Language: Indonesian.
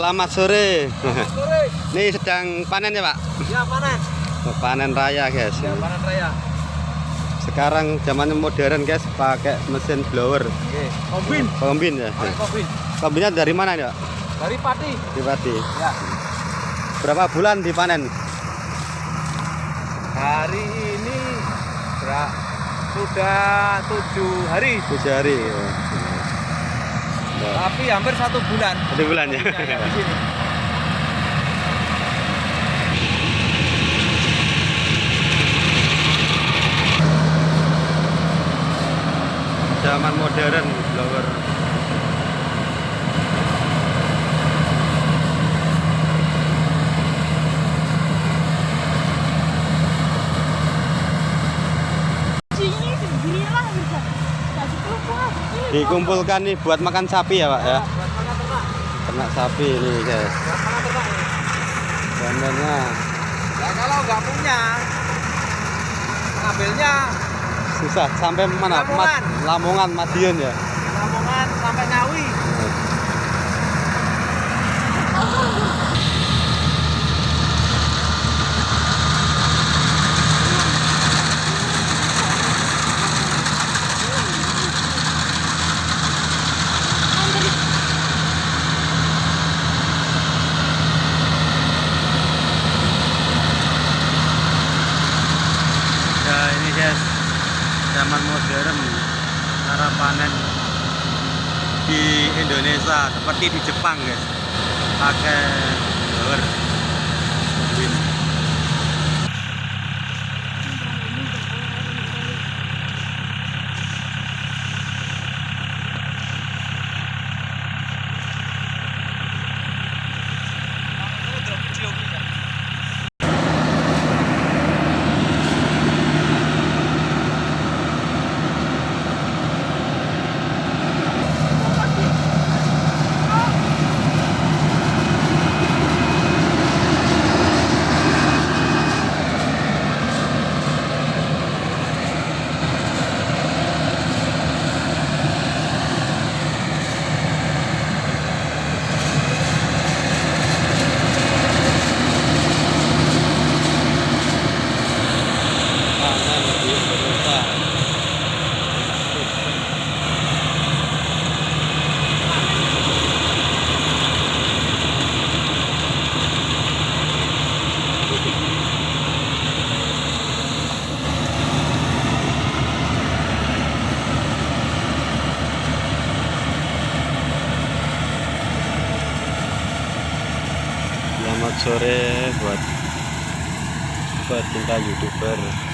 Selamat sore. Selamat sore. Ini sedang panen ya, Pak? Ya, panen. Panen raya, guys. Ya, panen raya. Sekarang zamannya modern, guys, pakai mesin blower. Oke. Kombin. Kombin ya. Pakai kombin. Kombinnya dari mana nih, Pak? Dari padi. Di Pati. Ya. Berapa bulan dipanen? Hari ini sudah 7 hari. 7 hari. Ya. Tapi hampir 1 bulan. 1 bulan ya. Di sini. Zaman modern blower. Dikumpulkan nih buat makan sapi ya, Pak ya. Buat makan ternak. Ternak sapi ini, guys. Buat makan ternak ini. Gambarnya Ya kalau nggak punya, ngambilnya susah sampai mana? Lamongan. Lamongan, Madiun ya. Lamongan sampai Ngawi. Ya ini, guys, zaman modern cara panen di Indonesia seperti di Jepang, guys, pakai blower. Panen di Indonesia. Selamat sore buat cinta YouTuber.